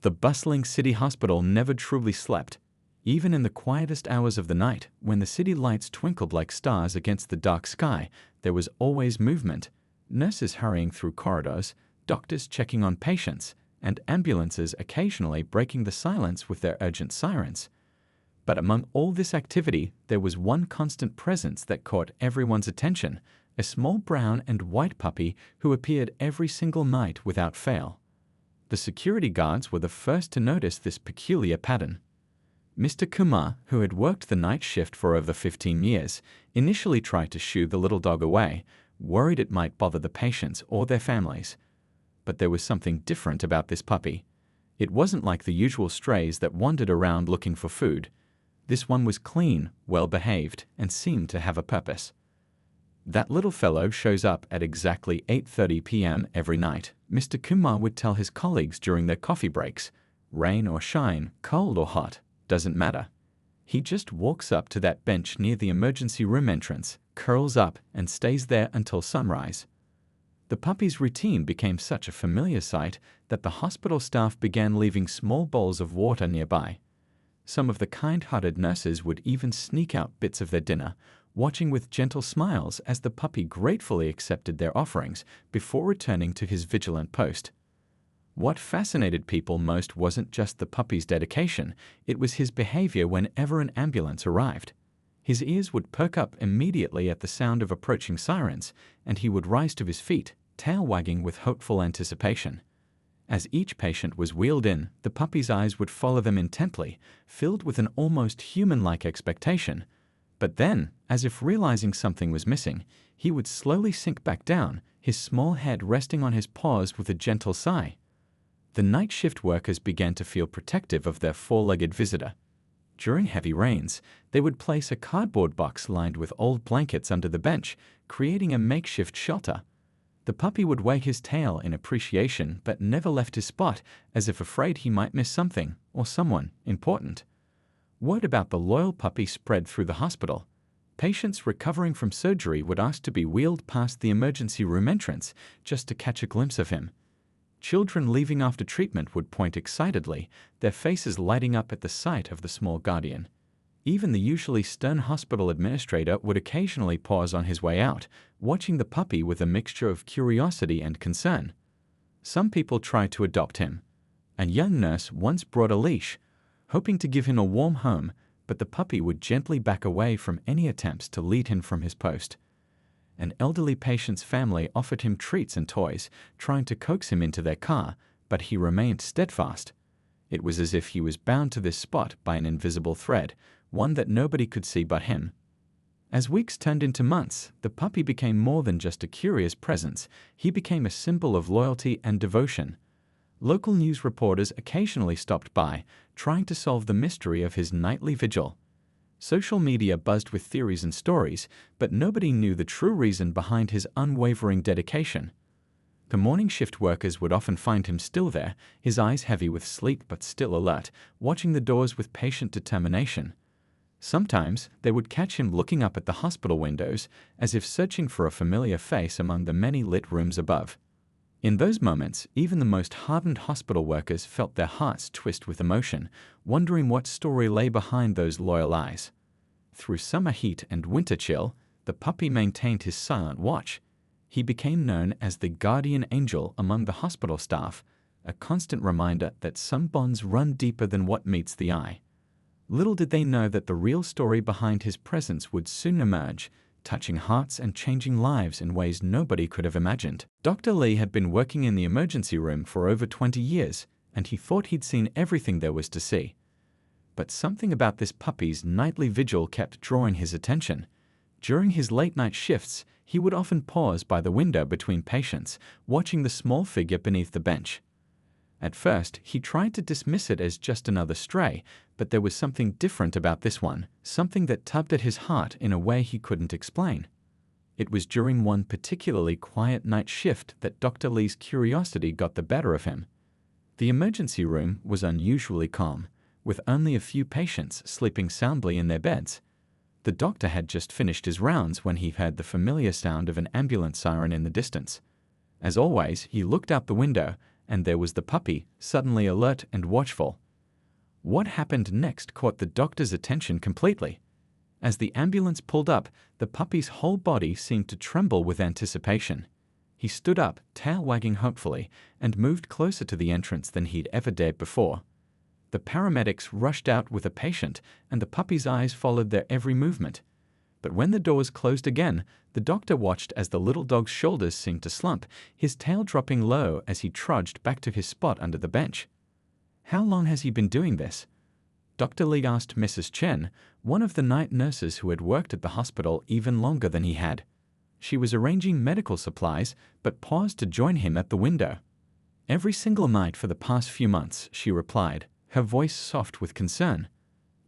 The bustling city hospital never truly slept. Even in the quietest hours of the night, when the city lights twinkled like stars against the dark sky, there was always movement. Nurses hurrying through corridors, doctors checking on patients, and ambulances occasionally breaking the silence with their urgent sirens. But among all this activity, there was one constant presence that caught everyone's attention, a small brown and white puppy who appeared every single night without fail. The security guards were the first to notice this peculiar pattern. Mr. Kumar, who had worked the night shift for over 15 years, initially tried to shoo the little dog away, worried it might bother the patients or their families. But there was something different about this puppy. It wasn't like the usual strays that wandered around looking for food. This one was clean, well-behaved, and seemed to have a purpose. That little fellow shows up at exactly 8:30 p.m. every night, Mr. Kumar would tell his colleagues during their coffee breaks. Rain or shine, cold or hot, doesn't matter. He just walks up to that bench near the emergency room entrance, curls up, and stays there until sunrise. The puppy's routine became such a familiar sight that the hospital staff began leaving small bowls of water nearby. Some of the kind-hearted nurses would even sneak out bits of their dinner, watching with gentle smiles as the puppy gratefully accepted their offerings before returning to his vigilant post. What fascinated people most wasn't just the puppy's dedication, it was his behavior whenever an ambulance arrived. His ears would perk up immediately at the sound of approaching sirens, and he would rise to his feet, tail wagging with hopeful anticipation. As each patient was wheeled in, the puppy's eyes would follow them intently, filled with an almost human-like expectation. But then, as if realizing something was missing, he would slowly sink back down, his small head resting on his paws with a gentle sigh. The night shift workers began to feel protective of their four-legged visitor. During heavy rains, they would place a cardboard box lined with old blankets under the bench, creating a makeshift shelter. The puppy would wag his tail in appreciation but never left his spot, as if afraid he might miss something or someone important. Word about the loyal puppy spread through the hospital. Patients recovering from surgery would ask to be wheeled past the emergency room entrance just to catch a glimpse of him. Children leaving after treatment would point excitedly, their faces lighting up at the sight of the small guardian. Even the usually stern hospital administrator would occasionally pause on his way out, watching the puppy with a mixture of curiosity and concern. Some people tried to adopt him. A young nurse once brought a leash, hoping to give him a warm home, but the puppy would gently back away from any attempts to lead him from his post. An elderly patient's family offered him treats and toys, trying to coax him into their car, but he remained steadfast. It was as if he was bound to this spot by an invisible thread, one that nobody could see but him. As weeks turned into months, the puppy became more than just a curious presence. He became a symbol of loyalty and devotion. Local news reporters occasionally stopped by, trying to solve the mystery of his nightly vigil. Social media buzzed with theories and stories, but nobody knew the true reason behind his unwavering dedication. The morning shift workers would often find him still there, his eyes heavy with sleep but still alert, watching the doors with patient determination. Sometimes they would catch him looking up at the hospital windows, as if searching for a familiar face among the many lit rooms above. In those moments, even the most hardened hospital workers felt their hearts twist with emotion, wondering what story lay behind those loyal eyes. Through summer heat and winter chill, the puppy maintained his silent watch. He became known as the guardian angel among the hospital staff, a constant reminder that some bonds run deeper than what meets the eye. Little did they know that the real story behind his presence would soon emerge, touching hearts and changing lives in ways nobody could have imagined. Dr. Lee had been working in the emergency room for over 20 years, and he thought he'd seen everything there was to see. But something about this puppy's nightly vigil kept drawing his attention. During his late-night shifts, he would often pause by the window between patients, watching the small figure beneath the bench. At first, he tried to dismiss it as just another stray, but there was something different about this one, something that tugged at his heart in a way he couldn't explain. It was during one particularly quiet night shift that Dr. Lee's curiosity got the better of him. The emergency room was unusually calm, with only a few patients sleeping soundly in their beds. The doctor had just finished his rounds when he heard the familiar sound of an ambulance siren in the distance. As always, he looked out the window, and there was the puppy, suddenly alert and watchful. What happened next caught the doctor's attention completely. As the ambulance pulled up, the puppy's whole body seemed to tremble with anticipation. He stood up, tail wagging hopefully, and moved closer to the entrance than he'd ever dared before. The paramedics rushed out with a patient, and the puppy's eyes followed their every movement. But when the doors closed again, the doctor watched as the little dog's shoulders seemed to slump, his tail dropping low as he trudged back to his spot under the bench. "How long has he been doing this?" Dr. Lee asked Mrs. Chen, one of the night nurses who had worked at the hospital even longer than he had. She was arranging medical supplies, but paused to join him at the window. "Every single night for the past few months," she replied, her voice soft with concern.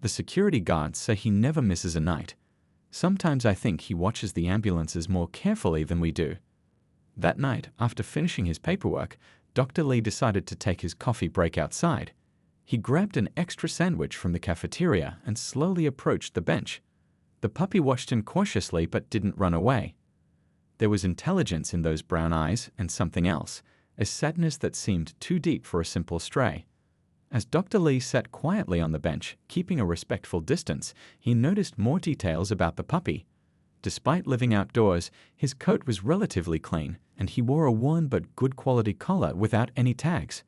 "The security guards say he never misses a night. Sometimes I think he watches the ambulances more carefully than we do." That night, after finishing his paperwork, Dr. Lee decided to take his coffee break outside. He grabbed an extra sandwich from the cafeteria and slowly approached the bench. The puppy watched him cautiously but didn't run away. There was intelligence in those brown eyes and something else, a sadness that seemed too deep for a simple stray. As Dr. Lee sat quietly on the bench, keeping a respectful distance, he noticed more details about the puppy. Despite living outdoors, his coat was relatively clean, and he wore a worn but good quality collar without any tags.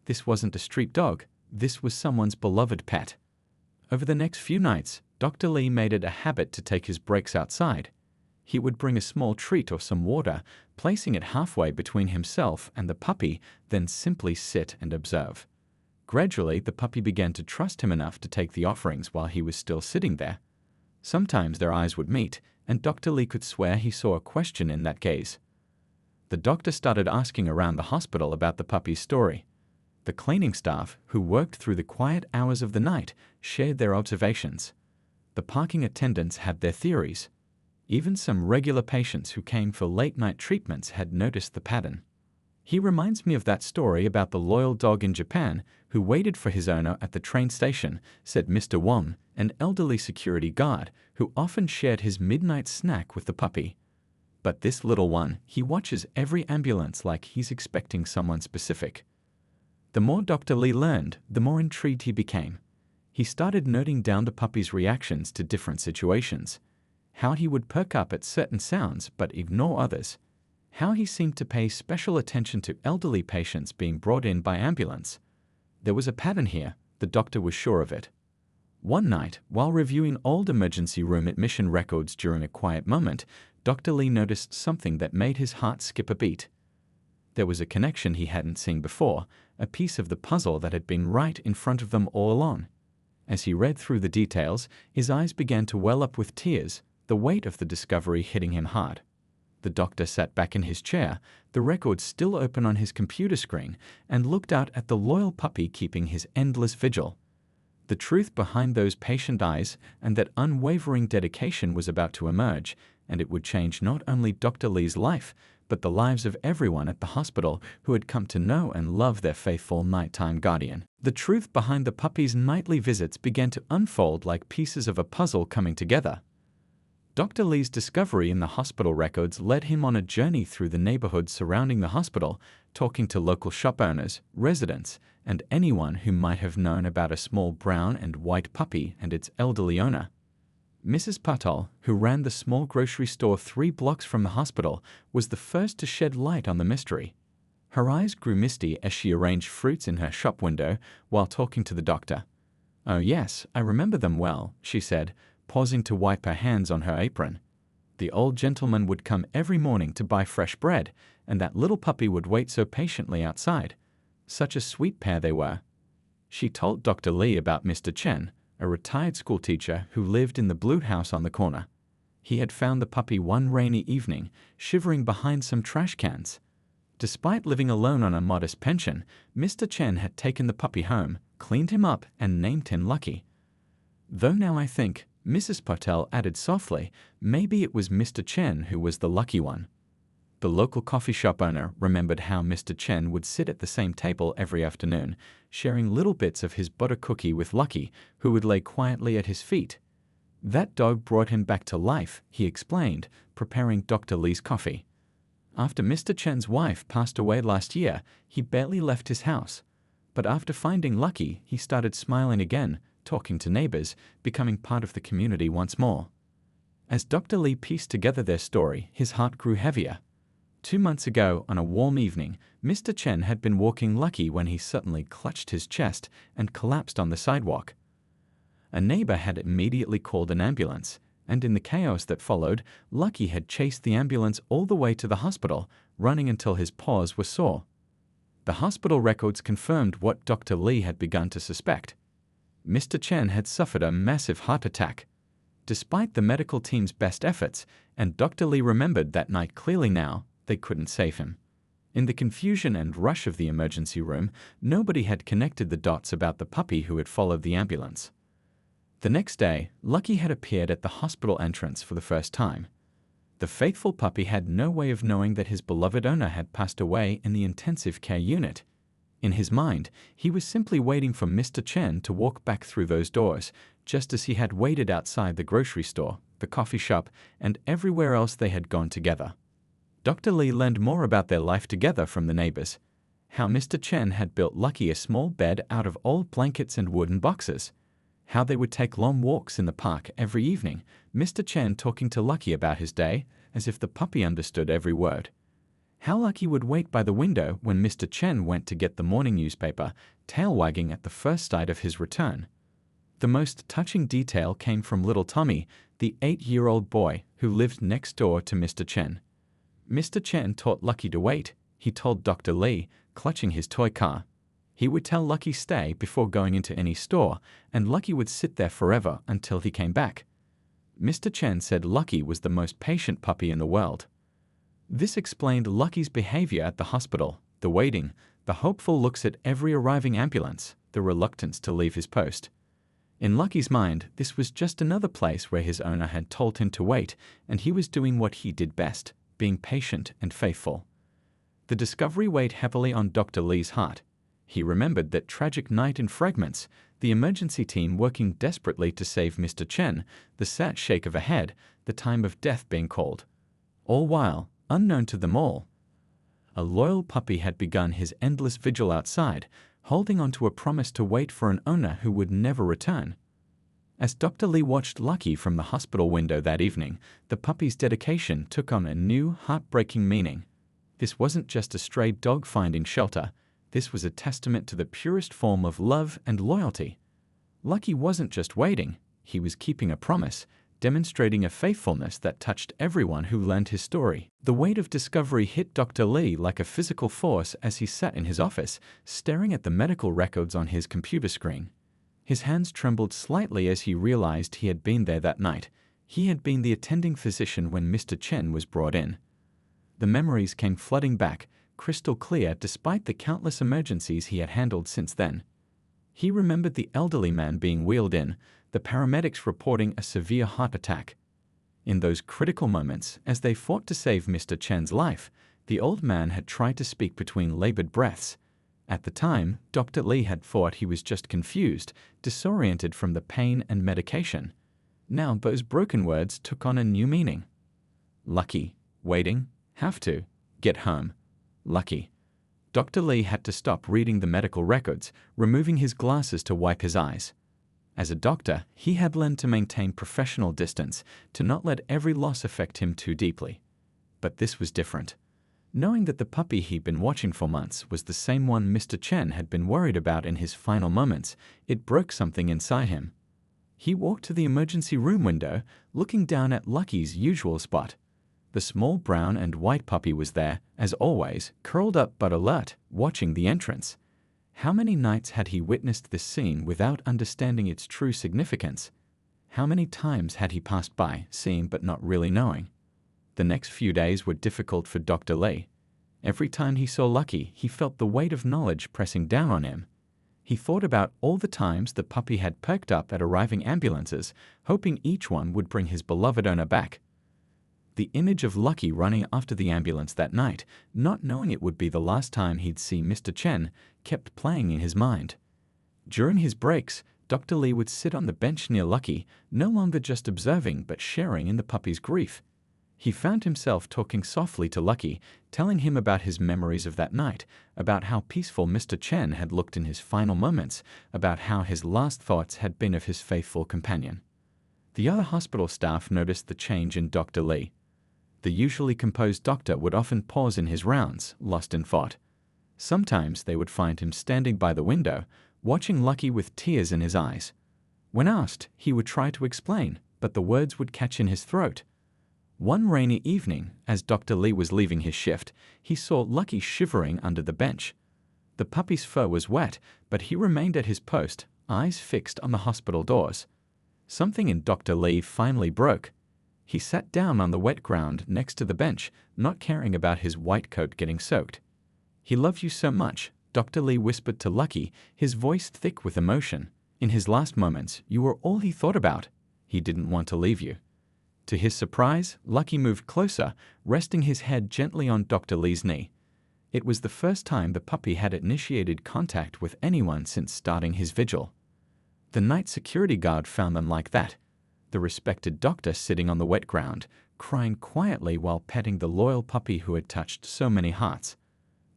This wasn't a street dog, this was someone's beloved pet. Over the next few nights, Dr. Lee made it a habit to take his breaks outside. He would bring a small treat or some water, placing it halfway between himself and the puppy, then simply sit and observe. Gradually, the puppy began to trust him enough to take the offerings while he was still sitting there. Sometimes their eyes would meet, and Dr. Lee could swear he saw a question in that gaze. The doctor started asking around the hospital about the puppy's story. The cleaning staff, who worked through the quiet hours of the night, shared their observations. The parking attendants had their theories. Even some regular patients who came for late-night treatments had noticed the pattern. "He reminds me of that story about the loyal dog in Japan who waited for his owner at the train station," said Mr. Wong, an elderly security guard who often shared his midnight snack with the puppy. "But this little one, he watches every ambulance like he's expecting someone specific." The more Dr. Lee learned, the more intrigued he became. He started noting down the puppy's reactions to different situations. How he would perk up at certain sounds but ignore others. How he seemed to pay special attention to elderly patients being brought in by ambulance. There was a pattern here, the doctor was sure of it. One night, while reviewing old emergency room admission records during a quiet moment, Dr. Lee noticed something that made his heart skip a beat. There was a connection he hadn't seen before, a piece of the puzzle that had been right in front of them all along. As he read through the details, his eyes began to well up with tears, the weight of the discovery hitting him hard. The doctor sat back in his chair, the records still open on his computer screen, and looked out at the loyal puppy keeping his endless vigil. The truth behind those patient eyes and that unwavering dedication was about to emerge, and it would change not only Dr. Lee's life, but the lives of everyone at the hospital who had come to know and love their faithful nighttime guardian. The truth behind the puppy's nightly visits began to unfold like pieces of a puzzle coming together. Dr. Lee's discovery in the hospital records led him on a journey through the neighborhood surrounding the hospital, talking to local shop owners, residents, and anyone who might have known about a small brown and white puppy and its elderly owner. Mrs. Patel, who ran the small grocery store 3 blocks from the hospital, was the first to shed light on the mystery. Her eyes grew misty as she arranged fruits in her shop window while talking to the doctor. "Oh yes, I remember them well," she said, pausing to wipe her hands on her apron. "The old gentleman would come every morning to buy fresh bread, and that little puppy would wait so patiently outside. Such a sweet pair they were." She told Dr. Lee about Mr. Chen, a retired schoolteacher who lived in the blue house on the corner. He had found the puppy one rainy evening, shivering behind some trash cans. Despite living alone on a modest pension, Mr. Chen had taken the puppy home, cleaned him up, and named him Lucky. "Though now I think," Mrs. Patel added softly, "maybe it was Mr. Chen who was the lucky one." The local coffee shop owner remembered how Mr. Chen would sit at the same table every afternoon, sharing little bits of his butter cookie with Lucky, who would lay quietly at his feet. "That dog brought him back to life," he explained, preparing Dr. Lee's coffee. After Mr. Chen's wife passed away last year, he barely left his house. But after finding Lucky, he started smiling again, talking to neighbors, becoming part of the community once more. As Dr. Lee pieced together their story, his heart grew heavier. 2 months ago, on a warm evening, Mr. Chen had been walking Lucky when he suddenly clutched his chest and collapsed on the sidewalk. A neighbor had immediately called an ambulance, and in the chaos that followed, Lucky had chased the ambulance all the way to the hospital, running until his paws were sore. The hospital records confirmed what Dr. Lee had begun to suspect. Mr. Chen had suffered a massive heart attack. Despite the medical team's best efforts, and Dr. Lee remembered that night clearly now, they couldn't save him. In the confusion and rush of the emergency room, nobody had connected the dots about the puppy who had followed the ambulance. The next day, Lucky had appeared at the hospital entrance for the first time. The faithful puppy had no way of knowing that his beloved owner had passed away in the intensive care unit. In his mind, he was simply waiting for Mr. Chen to walk back through those doors, just as he had waited outside the grocery store, the coffee shop, and everywhere else they had gone together. Dr. Lee learned more about their life together from the neighbors. How Mr. Chen had built Lucky a small bed out of old blankets and wooden boxes. How they would take long walks in the park every evening, Mr. Chen talking to Lucky about his day, as if the puppy understood every word. How Lucky would wait by the window when Mr. Chen went to get the morning newspaper, tail wagging at the first sight of his return. The most touching detail came from little Tommy, the 8-year-old boy who lived next door to Mr. Chen. Mr. Chen taught Lucky to wait, he told Dr. Lee, clutching his toy car. He would tell Lucky stay before going into any store, and Lucky would sit there forever until he came back. Mr. Chen said Lucky was the most patient puppy in the world. This explained Lucky's behavior at the hospital, the waiting, the hopeful looks at every arriving ambulance, the reluctance to leave his post. In Lucky's mind, this was just another place where his owner had told him to wait, and he was doing what he did best, being patient and faithful. The discovery weighed heavily on Dr. Lee's heart. He remembered that tragic night in Fragments, the emergency team working desperately to save Mr. Chen, the sad shake of a head, the time of death being called. All while, unknown to them all, a loyal puppy had begun his endless vigil outside, holding on to a promise to wait for an owner who would never return. As Dr. Lee watched Lucky from the hospital window that evening, the puppy's dedication took on a new, heartbreaking meaning. This wasn't just a stray dog finding shelter. This was a testament to the purest form of love and loyalty. Lucky wasn't just waiting, he was keeping a promise, demonstrating a faithfulness that touched everyone who learned his story. The weight of discovery hit Dr. Lee like a physical force as he sat in his office, staring at the medical records on his computer screen. His hands trembled slightly as he realized he had been there that night. He had been the attending physician when Mr. Chen was brought in. The memories came flooding back, crystal clear despite the countless emergencies he had handled since then. He remembered the elderly man being wheeled in, the paramedics reporting a severe heart attack. In those critical moments, as they fought to save Mr. Chen's life, the old man had tried to speak between labored breaths. At the time, Dr. Lee had thought he was just confused, disoriented from the pain and medication. Now those broken words took on a new meaning. Lucky, waiting, have to, get home. Lucky. Dr. Lee had to stop reading the medical records, removing his glasses to wipe his eyes. As a doctor, he had learned to maintain professional distance, to not let every loss affect him too deeply. But this was different. Knowing that the puppy he'd been watching for months was the same one Mr. Chen had been worried about in his final moments, it broke something inside him. He walked to the emergency room window, looking down at Lucky's usual spot. The small brown and white puppy was there, as always, curled up but alert, watching the entrance. How many nights had he witnessed this scene without understanding its true significance? How many times had he passed by, seeing but not really knowing? The next few days were difficult for Dr. Lee. Every time he saw Lucky, he felt the weight of knowledge pressing down on him. He thought about all the times the puppy had perked up at arriving ambulances, hoping each one would bring his beloved owner back. The image of Lucky running after the ambulance that night, not knowing it would be the last time he'd see Mr. Chen, kept playing in his mind. During his breaks, Dr. Lee would sit on the bench near Lucky, no longer just observing but sharing in the puppy's grief. He found himself talking softly to Lucky, telling him about his memories of that night, about how peaceful Mr. Chen had looked in his final moments, about how his last thoughts had been of his faithful companion. The other hospital staff noticed the change in Dr. Li. The usually composed doctor would often pause in his rounds, lost in thought. Sometimes they would find him standing by the window, watching Lucky with tears in his eyes. When asked, he would try to explain, but the words would catch in his throat. One rainy evening, as Dr. Li was leaving his shift, he saw Lucky shivering under the bench. The puppy's fur was wet, but he remained at his post, eyes fixed on the hospital doors. Something in Dr. Li finally broke. He sat down on the wet ground next to the bench, not caring about his white coat getting soaked. "He loved you so much," Dr. Li whispered to Lucky, his voice thick with emotion. "In his last moments, you were all he thought about. He didn't want to leave you." To his surprise, Lucky moved closer, resting his head gently on Dr. Li's knee. It was the first time the puppy had initiated contact with anyone since starting his vigil. The night security guard found them like that. The respected doctor sitting on the wet ground, crying quietly while petting the loyal puppy who had touched so many hearts.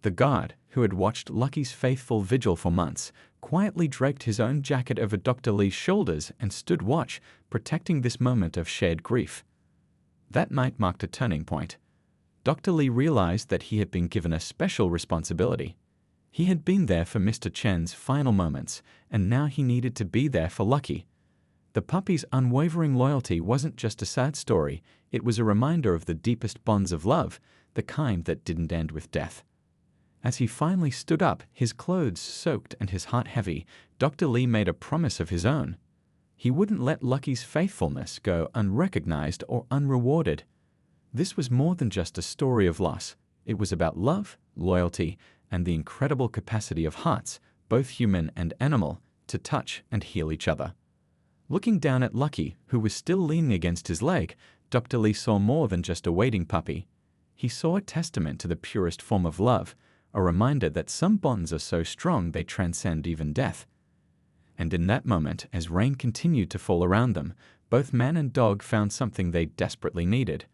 The guard, who had watched Lucky's faithful vigil for months, quietly draped his own jacket over Dr. Li's shoulders and stood watch, protecting this moment of shared grief. That night marked a turning point. Dr. Li realized that he had been given a special responsibility. He had been there for Mr. Chen's final moments, and now he needed to be there for Lucky. The puppy's unwavering loyalty wasn't just a sad story, it was a reminder of the deepest bonds of love, the kind that didn't end with death. As he finally stood up, his clothes soaked and his heart heavy, Dr. Li made a promise of his own. He wouldn't let Lucky's faithfulness go unrecognized or unrewarded. This was more than just a story of loss. It was about love, loyalty, and the incredible capacity of hearts, both human and animal, to touch and heal each other. Looking down at Lucky, who was still leaning against his leg, Dr. Li saw more than just a waiting puppy. He saw a testament to the purest form of love, a reminder that some bonds are so strong they transcend even death. And in that moment, as rain continued to fall around them, both man and dog found something they desperately needed: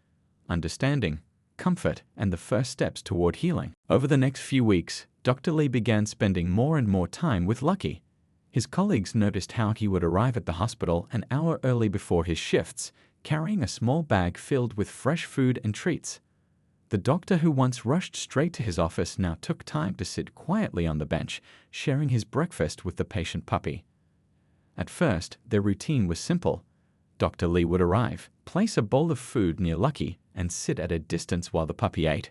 understanding, comfort, and the first steps toward healing. Over the next few weeks, Dr. Li began spending more and more time with Lucky. His colleagues noticed how he would arrive at the hospital an hour early before his shifts, carrying a small bag filled with fresh food and treats. The doctor who once rushed straight to his office now took time to sit quietly on the bench, sharing his breakfast with the patient puppy. At first, their routine was simple. Dr. Li would arrive, place a bowl of food near Lucky, and sit at a distance while the puppy ate.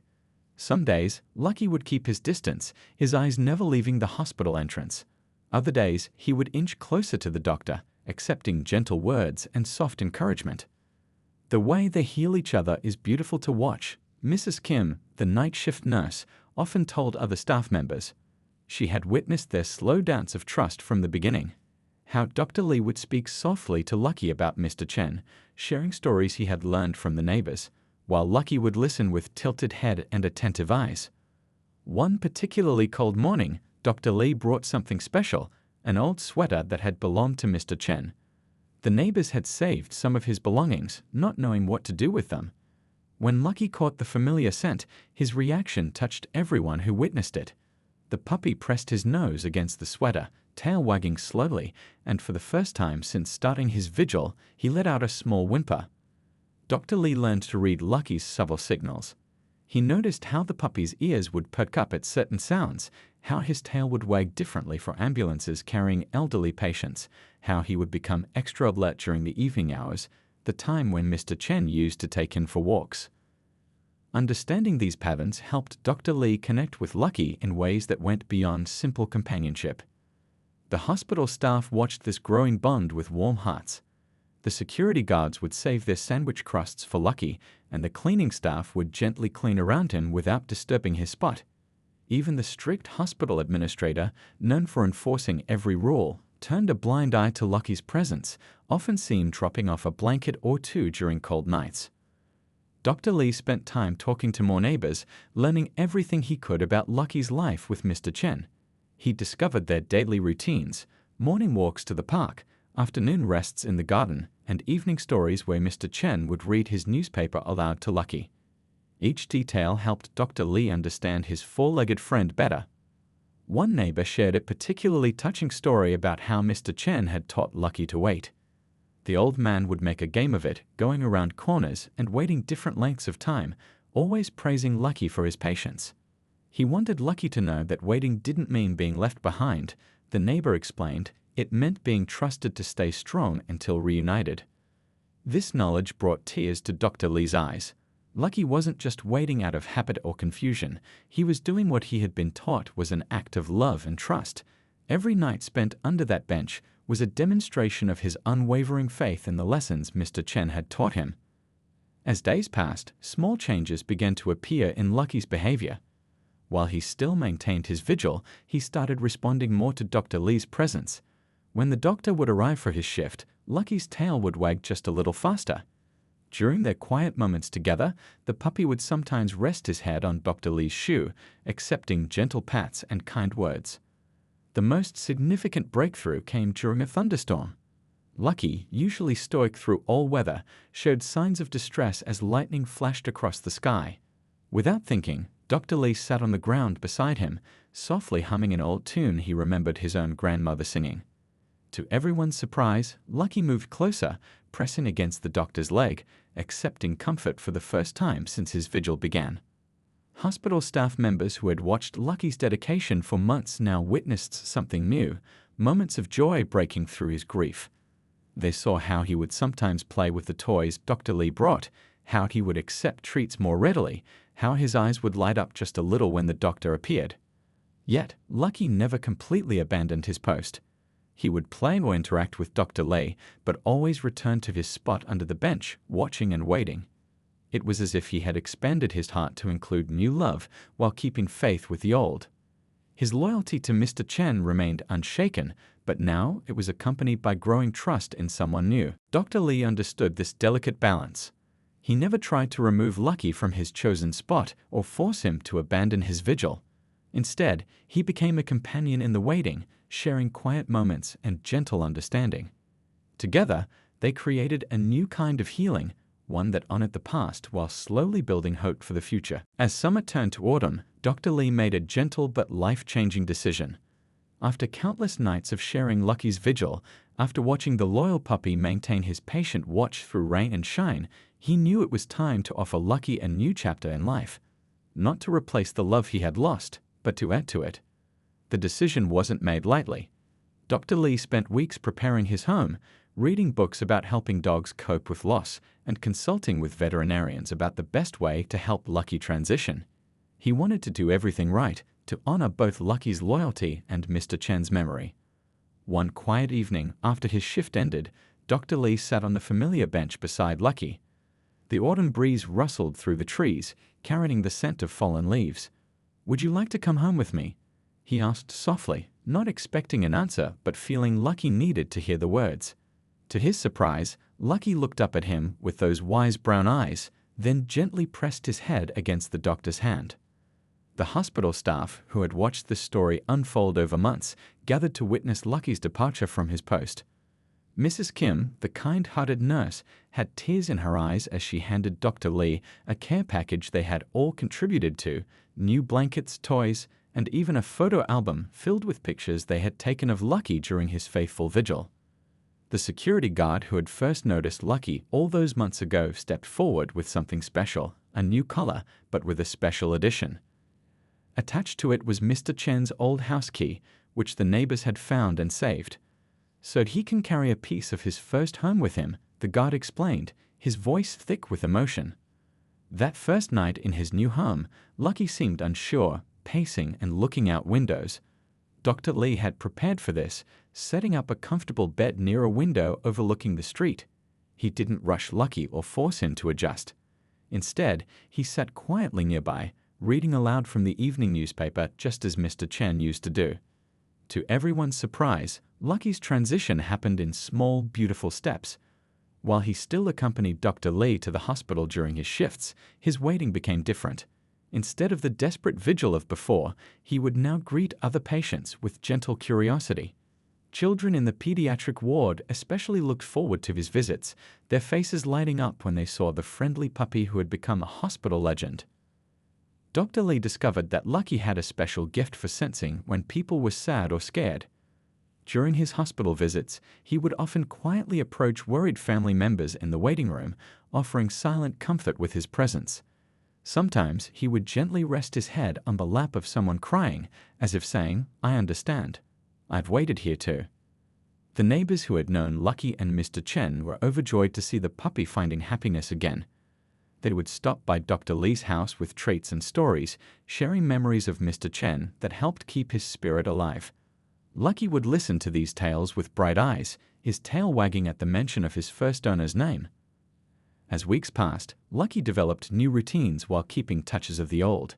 Some days, Lucky would keep his distance, his eyes never leaving the hospital entrance. Other days, he would inch closer to the doctor, accepting gentle words and soft encouragement. The way they heal each other is beautiful to watch, Mrs. Kim, the night shift nurse, often told other staff members. She had witnessed their slow dance of trust from the beginning. How Dr. Li would speak softly to Lucky about Mr. Chen, sharing stories he had learned from the neighbors, while Lucky would listen with tilted head and attentive eyes. One particularly cold morning, Dr. Li brought something special, an old sweater that had belonged to Mr. Chen. The neighbors had saved some of his belongings, not knowing what to do with them. When Lucky caught the familiar scent, his reaction touched everyone who witnessed it. The puppy pressed his nose against the sweater, tail wagging slowly, and for the first time since starting his vigil, he let out a small whimper. Dr. Li learned to read Lucky's subtle signals. He noticed how the puppy's ears would perk up at certain sounds, how his tail would wag differently for ambulances carrying elderly patients, how he would become extra alert during the evening hours, the time when Mr. Chen used to take him for walks. Understanding these patterns helped Dr. Li connect with Lucky in ways that went beyond simple companionship. The hospital staff watched this growing bond with warm hearts. The security guards would save their sandwich crusts for Lucky, and the cleaning staff would gently clean around him without disturbing his spot. Even the strict hospital administrator, known for enforcing every rule, turned a blind eye to Lucky's presence, often seen dropping off a blanket or two during cold nights. Dr. Li spent time talking to more neighbors, learning everything he could about Lucky's life with Mr. Chen. He discovered their daily routines, morning walks to the park, afternoon rests in the garden, and evening stories where Mr. Chen would read his newspaper aloud to Lucky. Each detail helped Dr. Lee understand his four-legged friend better. One neighbor shared a particularly touching story about how Mr. Chen had taught Lucky to wait. The old man would make a game of it, going around corners and waiting different lengths of time, always praising Lucky for his patience. He wanted Lucky to know that waiting didn't mean being left behind. The neighbor explained it meant being trusted to stay strong until reunited. This knowledge brought tears to Dr. Lee's eyes. Lucky wasn't just waiting out of habit or confusion. He was doing what he had been taught was an act of love and trust. Every night spent under that bench was a demonstration of his unwavering faith in the lessons Mr. Chen had taught him. As days passed, small changes began to appear in Lucky's behavior. While he still maintained his vigil, he started responding more to Dr. Lee's presence. When the doctor would arrive for his shift, Lucky's tail would wag just a little faster. During their quiet moments together, the puppy would sometimes rest his head on Dr. Lee's shoe, accepting gentle pats and kind words. The most significant breakthrough came during a thunderstorm. Lucky, usually stoic through all weather, showed signs of distress as lightning flashed across the sky. Without thinking, Dr. Lee sat on the ground beside him, softly humming an old tune he remembered his own grandmother singing. To everyone's surprise, Lucky moved closer, pressing against the doctor's leg, accepting comfort for the first time since his vigil began. Hospital staff members who had watched Lucky's dedication for months now witnessed something new, moments of joy breaking through his grief. They saw how he would sometimes play with the toys Dr. Lee brought, how he would accept treats more readily, how his eyes would light up just a little when the doctor appeared. Yet, Lucky never completely abandoned his post. He would play or interact with Dr. Lee, but always returned to his spot under the bench, watching and waiting. It was as if he had expanded his heart to include new love while keeping faith with the old. His loyalty to Mr. Chen remained unshaken, but now it was accompanied by growing trust in someone new. Dr. Lee understood this delicate balance. He never tried to remove Lucky from his chosen spot or force him to abandon his vigil. Instead, he became a companion in the waiting, sharing quiet moments and gentle understanding. Together, they created a new kind of healing, one that honored the past while slowly building hope for the future. As summer turned to autumn, Dr. Lee made a gentle but life-changing decision. After countless nights of sharing Lucky's vigil, after watching the loyal puppy maintain his patient watch through rain and shine, he knew it was time to offer Lucky a new chapter in life. Not to replace the love he had lost, but to add to it. The decision wasn't made lightly. Dr. Lee spent weeks preparing his home, reading books about helping dogs cope with loss, and consulting with veterinarians about the best way to help Lucky transition. He wanted to do everything right, to honor both Lucky's loyalty and Mr. Chen's memory. One quiet evening after his shift ended, Dr. Lee sat on the familiar bench beside Lucky. The autumn breeze rustled through the trees, carrying the scent of fallen leaves. "Would you like to come home with me?" he asked softly, not expecting an answer but feeling Lucky needed to hear the words. To his surprise, Lucky looked up at him with those wise brown eyes, then gently pressed his head against the doctor's hand. The hospital staff, who had watched this story unfold over months, gathered to witness Lucky's departure from his post. Mrs. Kim, the kind-hearted nurse, had tears in her eyes as she handed Dr. Lee a care package they had all contributed to, new blankets, toys, and even a photo album filled with pictures they had taken of Lucky during his faithful vigil. The security guard who had first noticed Lucky all those months ago stepped forward with something special, a new collar, but with a special addition. Attached to it was Mr. Chen's old house key, which the neighbors had found and saved. "So he can carry a piece of his first home with him," the guard explained, his voice thick with emotion. That first night in his new home, Lucky seemed unsure, pacing and looking out windows. Dr. Lee had prepared for this, setting up a comfortable bed near a window overlooking the street. He didn't rush Lucky or force him to adjust. Instead, he sat quietly nearby, reading aloud from the evening newspaper just as Mr. Chen used to do. To everyone's surprise, Lucky's transition happened in small, beautiful steps. While he still accompanied Dr. Lee to the hospital during his shifts, his waiting became different. Instead of the desperate vigil of before, he would now greet other patients with gentle curiosity. Children in the pediatric ward especially looked forward to his visits, their faces lighting up when they saw the friendly puppy who had become a hospital legend. Dr. Lee discovered that Lucky had a special gift for sensing when people were sad or scared. During his hospital visits, he would often quietly approach worried family members in the waiting room, offering silent comfort with his presence. Sometimes he would gently rest his head on the lap of someone crying, as if saying, "I understand. I've waited here too." The neighbors who had known Lucky and Mr. Chen were overjoyed to see the puppy finding happiness again. They would stop by Dr. Lee's house with treats and stories, sharing memories of Mr. Chen that helped keep his spirit alive. Lucky would listen to these tales with bright eyes, his tail wagging at the mention of his first owner's name. As weeks passed, Lucky developed new routines while keeping touches of the old.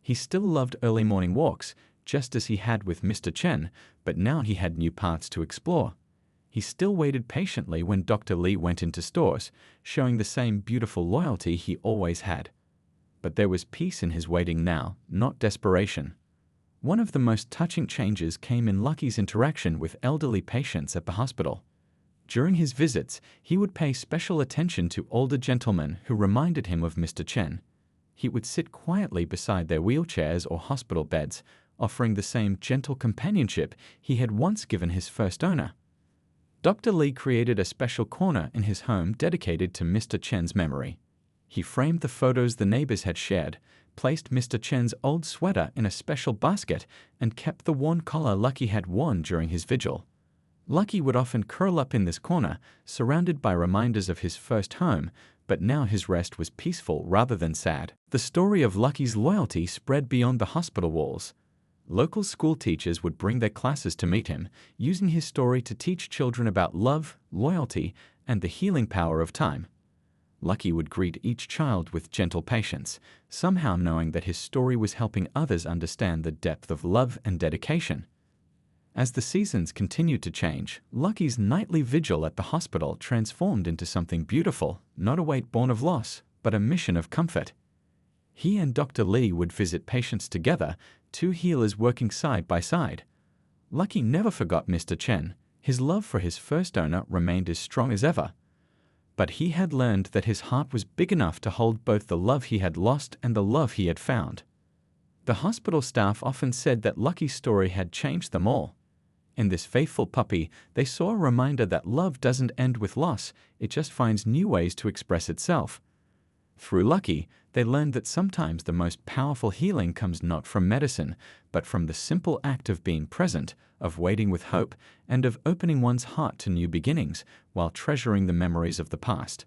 He still loved early morning walks, just as he had with Mr. Chen, but now he had new paths to explore. He still waited patiently when Dr. Lee went into stores, showing the same beautiful loyalty he always had. But there was peace in his waiting now, not desperation. One of the most touching changes came in Lucky's interaction with elderly patients at the hospital. During his visits, he would pay special attention to older gentlemen who reminded him of Mr. Chen. He would sit quietly beside their wheelchairs or hospital beds, offering the same gentle companionship he had once given his first owner. Dr. Lee created a special corner in his home dedicated to Mr. Chen's memory. He framed the photos the neighbors had shared, placed Mr. Chen's old sweater in a special basket, and kept the worn collar Lucky had worn during his vigil. Lucky would often curl up in this corner, surrounded by reminders of his first home, but now his rest was peaceful rather than sad. The story of Lucky's loyalty spread beyond the hospital walls. Local school teachers would bring their classes to meet him, using his story to teach children about love, loyalty, and the healing power of time. Lucky would greet each child with gentle patience, somehow knowing that his story was helping others understand the depth of love and dedication. As the seasons continued to change, Lucky's nightly vigil at the hospital transformed into something beautiful, not a weight born of loss, but a mission of comfort. He and Dr. Lee would visit patients together, two healers working side by side. Lucky never forgot Mr. Chen. His love for his first owner remained as strong as ever. But he had learned that his heart was big enough to hold both the love he had lost and the love he had found. The hospital staff often said that Lucky's story had changed them all. In this faithful puppy, they saw a reminder that love doesn't end with loss, it just finds new ways to express itself. Through Lucky, they learned that sometimes the most powerful healing comes not from medicine, but from the simple act of being present, of waiting with hope, and of opening one's heart to new beginnings, while treasuring the memories of the past.